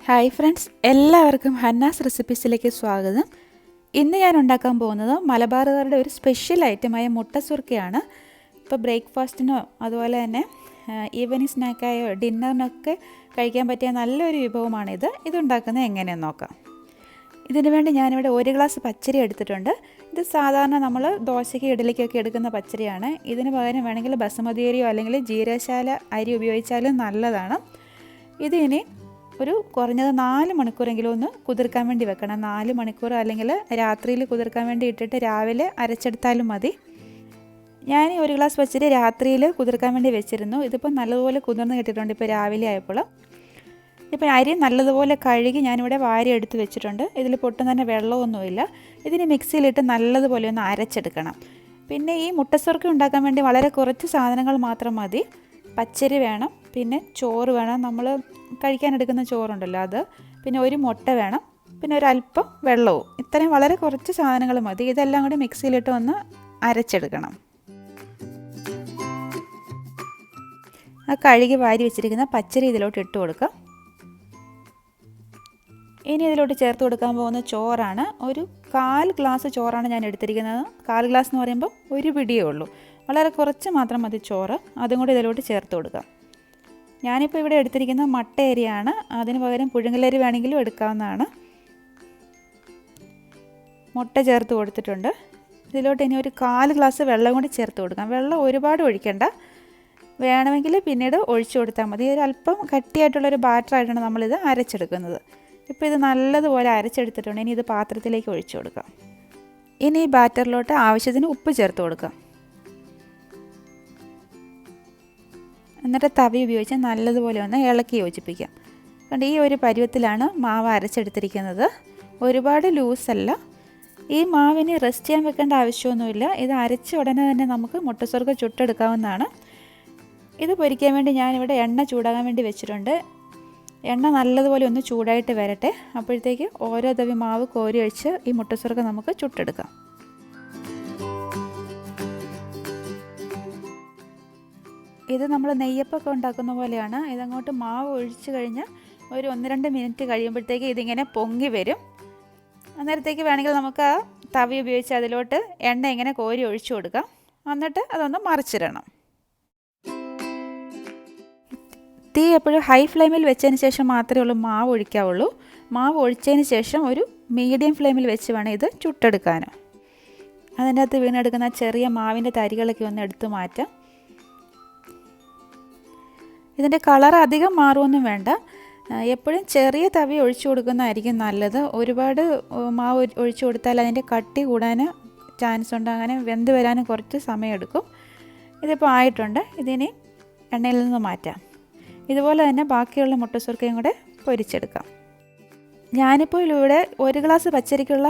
Hi friends, എല്ലാവർക്കും ഹന്നാസ് റെസിപ്പീസിലേക്ക് സ്വാഗതം. ഇന്ന് ഞാൻ ഉണ്ടാക്കാൻ പോകുന്നത് മലബാറുകാരുടെ ഒരു സ്പെഷ്യൽ ഐറ്റമായ മുട്ട സുർക്കയാണ്. ഇപ്പോൾ ബ്രേക്ക്ഫാസ്റ്റിനോ അതുപോലെ തന്നെ ഈവനിങ് സ്നാക്കായോ ഡിന്നറിനൊക്കെ കഴിക്കാൻ പറ്റിയ നല്ലൊരു വിഭവമാണിത്. ഇതുണ്ടാക്കുന്നത് എങ്ങനെയെന്ന് നോക്കാം. ഇതിനു വേണ്ടി ഞാനിവിടെ 1 ഗ്ലാസ് പച്ചരി എടുത്തിട്ടുണ്ട്. ഇത് സാധാരണ നമ്മൾ ദോശയ്ക്ക് ഇഡലിക്കൊക്കെ എടുക്കുന്ന പച്ചരിയാണ്. ഇതിന് പകരം വേണമെങ്കിൽ ബസുമതി അരിയോ അല്ലെങ്കിൽ ജീരകശാല അരി ഉപയോഗിച്ചാലും നല്ലതാണ്. ഇത് ഇനി ഒരു കുറഞ്ഞത് 4 മണിക്കൂറെങ്കിലും ഒന്ന് കുതിർക്കാൻ വേണ്ടി വെക്കണം. 4 മണിക്കൂർ അല്ലെങ്കിൽ രാത്രിയിൽ കുതിർക്കാൻ വേണ്ടി ഇട്ടിട്ട് രാവിലെ അരച്ചെടുത്താലും മതി. ഞാൻ 1 ഗ്ലാസ് പച്ചരി രാത്രിയിൽ കുതിർക്കാൻ വേണ്ടി വെച്ചിരുന്നു. ഇതിപ്പോൾ നല്ലതുപോലെ കുതിർന്ന് കിട്ടിയിട്ടുണ്ട്. ഇപ്പോൾ രാവിലെ ആയപ്പോൾ ഇപ്പോൾ അരി നല്ലതുപോലെ കഴുകി ഞാനിവിടെ വാരി എടുത്ത് വെച്ചിട്ടുണ്ട്. ഇതിൽ പൊട്ടും തന്നെ വെള്ളമൊന്നുമില്ല. ഇതിന് മിക്സിയിലിട്ട് നല്ലതുപോലെ ഒന്ന് അരച്ചെടുക്കണം. പിന്നെ ഈ മുട്ട സുർക്ക ഉണ്ടാക്കാൻ വേണ്ടി വളരെ കുറച്ച് സാധനങ്ങൾ മാത്രം മതി. പച്ചരി വേണം, പിന്നെ ചോറ് വേണം, നമ്മൾ കഴിക്കാനെടുക്കുന്ന ചോറുണ്ടല്ലോ അത്, പിന്നെ ഒരു മുട്ട വേണം, പിന്നെ ഒരല്പം വെള്ളവും. ഇത്രയും വളരെ കുറച്ച് സാധനങ്ങൾ മതി. ഇതെല്ലാം കൂടി മിക്സിയിലിട്ട് ഒന്ന് അരച്ചെടുക്കണം. ആ കഴുകി വാരി വെച്ചിരിക്കുന്ന പച്ചരി ഇതിലോട്ട് ഇട്ട് കൊടുക്കാം. ഇനി ഇതിലോട്ട് ചേർത്ത് കൊടുക്കാൻ പോകുന്ന ചോറാണ്. ഒരു 1/4 ഗ്ലാസ് ചോറാണ് ഞാൻ എടുത്തിരിക്കുന്നത്. 1/4 ഗ്ലാസ് എന്ന് പറയുമ്പോൾ ഒരു പിടിയേ ഉള്ളൂ. വളരെ കുറച്ച് മാത്രം മതി ചോറ്. അതും കൂടി ഇതിലോട്ട് ചേർത്ത് കൊടുക്കാം. ഞാനിപ്പോൾ ഇവിടെ എടുത്തിരിക്കുന്ന മട്ട അരിയാണ്. അതിന് പകരം പുഴുങ്ങലരി വേണമെങ്കിലും എടുക്കാവുന്നതാണ്. മുട്ട ചേർത്ത് കൊടുത്തിട്ടുണ്ട്. ഇതിലോട്ട് ഇനി ഒരു 1/4 ഗ്ലാസ് വെള്ളം കൂടി ചേർത്ത് കൊടുക്കാം. വെള്ളം ഒരുപാട് ഒഴിക്കണ്ട, വേണമെങ്കിൽ പിന്നീട് ഒഴിച്ചു കൊടുത്താൽ മതി. ഒരല്പം കട്ടിയായിട്ടുള്ളൊരു ബാറ്ററായിട്ടാണ് നമ്മളിത് അരച്ചെടുക്കുന്നത്. ഇപ്പോൾ ഇത് നല്ലതുപോലെ അരച്ചെടുത്തിട്ടുണ്ട്. ഇനി ഇത് പാത്രത്തിലേക്ക് ഒഴിച്ചു കൊടുക്കാം. ഇനി ഈ ബാറ്ററിലോട്ട് ആവശ്യത്തിന് ഉപ്പ് ചേർത്ത് കൊടുക്കാം. എന്നിട്ട് തവി ഉപയോഗിച്ച് നല്ലതുപോലെ ഒന്ന് ഇളക്കി യോജിപ്പിക്കാം. കണ്ട് ഈ ഒരു പരുവത്തിലാണ് മാവ് അരച്ചെടുത്തിരിക്കുന്നത്. ഒരുപാട് ലൂസല്ല. ഈ മാവിന് റെസ്റ്റ് ചെയ്യാൻ വെക്കേണ്ട ആവശ്യമൊന്നുമില്ല. ഇത് അരച്ച ഉടനെ തന്നെ നമുക്ക് മുട്ട സുർക്ക ചുട്ടെടുക്കാവുന്നതാണ്. ഇത് പൊരിക്കാൻ വേണ്ടി ഞാനിവിടെ എണ്ണ ചൂടാകാൻ വേണ്ടി വെച്ചിട്ടുണ്ട്. എണ്ണ നല്ലതുപോലെ ഒന്ന് ചൂടായിട്ട് വരട്ടെ. അപ്പോഴത്തേക്ക് ഓരോ തവി മാവ് കോരി ഒഴിച്ച് ഈ മുട്ട സുർക്ക നമുക്ക് ചുട്ടെടുക്കാം. ഇത് നമ്മൾ നെയ്യപ്പൊക്കെ ഉണ്ടാക്കുന്ന പോലെയാണ്. ഇതങ്ങോട്ട് മാവ് ഒഴിച്ച് കഴിഞ്ഞ് ഒരു 1-2 മിനിറ്റ് കഴിയുമ്പോഴത്തേക്ക് ഇതിങ്ങനെ പൊങ്ങി വരും. അന്നേരത്തേക്ക് വേണമെങ്കിൽ നമുക്ക് ആ തവി ഉപയോഗിച്ച് അതിലോട്ട് എണ്ണ ഇങ്ങനെ കോരി ഒഴിച്ചു കൊടുക്കാം. എന്നിട്ട് അതൊന്ന് മറിച്ചിടണം. തീ എപ്പോഴും ഹൈ ഫ്ലെയിമിൽ വെച്ചതിന് ശേഷം മാത്രമേ ഉള്ളൂ മാവ് ഒഴിക്കാവുള്ളൂ. മാവ് ഒഴിച്ചതിന് ശേഷം ഒരു മീഡിയം ഫ്ലെയിമിൽ വെച്ച് വേണം ഇത് ചുട്ടെടുക്കാനും. അതിൻ്റെ അകത്ത് വീണെടുക്കുന്ന ചെറിയ മാവിൻ്റെ തരികളൊക്കെ ഒന്ന് എടുത്തു മാറ്റാം. ഇതിൻ്റെ കളർ അധികം മാറുമൊന്നും വേണ്ട. എപ്പോഴും ചെറിയ തവി ഒഴിച്ചു കൊടുക്കുന്നതായിരിക്കും നല്ലത്. ഒരുപാട് മാവ് ഒഴിച്ചു കൊടുത്താൽ അതിൻ്റെ കട്ടി കൂടാൻ ചാൻസ് ഉണ്ട്. അങ്ങനെ വെന്ത് വരാനും കുറച്ച് സമയമെടുക്കും. ഇതിപ്പോൾ ആയിട്ടുണ്ട്. ഇതിനി എണ്ണയിൽ നിന്ന് മാറ്റാം. ഇതുപോലെ തന്നെ ബാക്കിയുള്ള മുട്ട സുർക്കയും കൂടെ പൊരിച്ചെടുക്കാം. ഞാനിപ്പോൾ ഇവിടെ 1 ഗ്ലാസ് പച്ചരിക്കുള്ള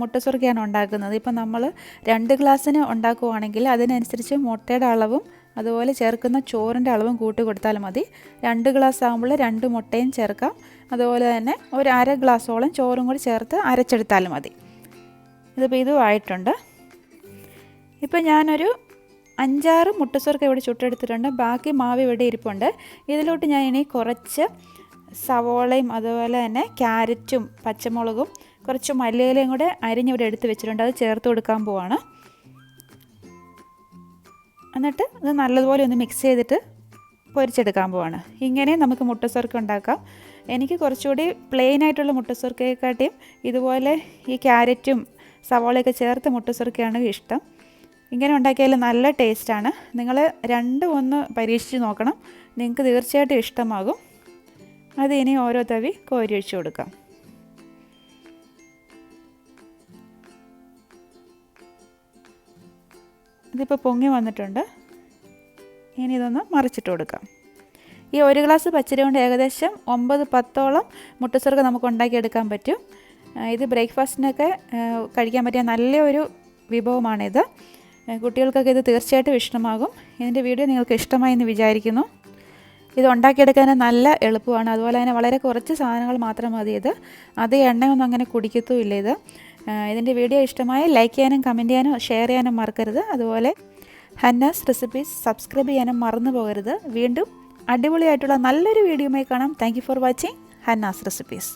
മുട്ട സുർക്കയാണ് ഉണ്ടാക്കുന്നത്. ഇപ്പം നമ്മൾ 2 ഗ്ലാസ്സിന് ഉണ്ടാക്കുകയാണെങ്കിൽ അതിനനുസരിച്ച് മുട്ടയുടെ അളവും അതുപോലെ ചേർക്കുന്ന ചോറിൻ്റെ അളവും കൂട്ടി കൊടുത്താൽ മതി. 2 ഗ്ലാസ് ആകുമ്പോൾ 2 മുട്ടയും ചേർക്കാം. അതുപോലെ തന്നെ ഒരു 1/2 ഗ്ലാസോളം ചോറും കൂടി ചേർത്ത് അരച്ചെടുത്താലും മതി. ഇതിപ്പോൾ ഇതും ആയിട്ടുണ്ട്. ഇപ്പോൾ ഞാനൊരു 5-6 മുട്ട സുർക്ക ഇവിടെ ചുട്ടെടുത്തിട്ടുണ്ട്. ബാക്കി മാവ് ഇവിടെ ഇരിപ്പുണ്ട്. ഇതിലോട്ട് ഞാൻ ഇനി കുറച്ച് സവോളയും അതുപോലെ തന്നെ ക്യാരറ്റും പച്ചമുളകും കുറച്ച് മല്ലിയിലയും കൂടെ അരിഞ്ഞിവിടെ എടുത്ത് വെച്ചിട്ടുണ്ട്. അത് ചേർത്ത് കൊടുക്കാൻ പോവാണ്. എന്നിട്ട് ഇത് നല്ലതുപോലെ ഒന്ന് മിക്സ് ചെയ്തിട്ട് പൊരിച്ചെടുക്കാൻ പോവാണ്. ഇങ്ങനെ നമുക്ക് മുട്ട സുർക്ക ഉണ്ടാക്കാം. എനിക്ക് കുറച്ചുകൂടി പ്ലെയിൻ ആയിട്ടുള്ള മുട്ട സുർക്കയെക്കാട്ടിയും ഇതുപോലെ ഈ ക്യാരറ്റും സവോളയൊക്കെ ചേർത്ത് മുട്ട സുർക്കയാണ് ഇഷ്ടം. ഇങ്ങനെ ഉണ്ടാക്കിയാൽ നല്ല ടേസ്റ്റാണ്. നിങ്ങൾ രണ്ടും ഒന്ന് പരീക്ഷിച്ച് നോക്കണം. നിങ്ങൾക്ക് തീർച്ചയായിട്ടും ഇഷ്ടമാകും. അത് ഇനി ഓരോ തവി കോരി ഒഴിച്ച് കൊടുക്കാം. ഇതിപ്പോൾ പൊങ്ങി വന്നിട്ടുണ്ട്. ഇനി ഇതൊന്ന് മറിച്ചിട്ട് കൊടുക്കാം. ഈ 1 ഗ്ലാസ് പച്ചരി കൊണ്ട് ഏകദേശം 9-10ഓളം മുട്ട സുർക്ക നമുക്ക് ഉണ്ടാക്കിയെടുക്കാൻ പറ്റും. ഇത് ബ്രേക്ക്ഫാസ്റ്റിനൊക്കെ കഴിക്കാൻ പറ്റിയ നല്ലൊരു വിഭവമാണിത്. കുട്ടികൾക്കൊക്കെ ഇത് തീർച്ചയായിട്ടും ഇഷ്ടമാകും. ഇതിൻ്റെ വീഡിയോ നിങ്ങൾക്ക് ഇഷ്ടമായി എന്ന് വിചാരിക്കുന്നു. ഇത് ഉണ്ടാക്കിയെടുക്കാൻ നല്ല എളുപ്പമാണ്. അതുപോലെ തന്നെ വളരെ കുറച്ച് സാധനങ്ങൾ മാത്രം മതി. ഇത് അത് എണ്ണയൊന്നും അങ്ങനെ കുടിക്കത്തുമില്ല. ഇതിൻ്റെ വീഡിയോ ഇഷ്ടമായി ലൈക്ക് ചെയ്യാനും കമൻറ്റ് ചെയ്യാനും ഷെയർ ചെയ്യാനും മറക്കരുത്. അതുപോലെ ഹന്നാസ് റെസിപ്പീസ് സബ്സ്ക്രൈബ് ചെയ്യാനും മറന്നു പോകരുത്. വീണ്ടും അടിപൊളിയായിട്ടുള്ള നല്ലൊരു വീഡിയോയുമായി കാണാം. Thank you for watching. Hanna's recipes.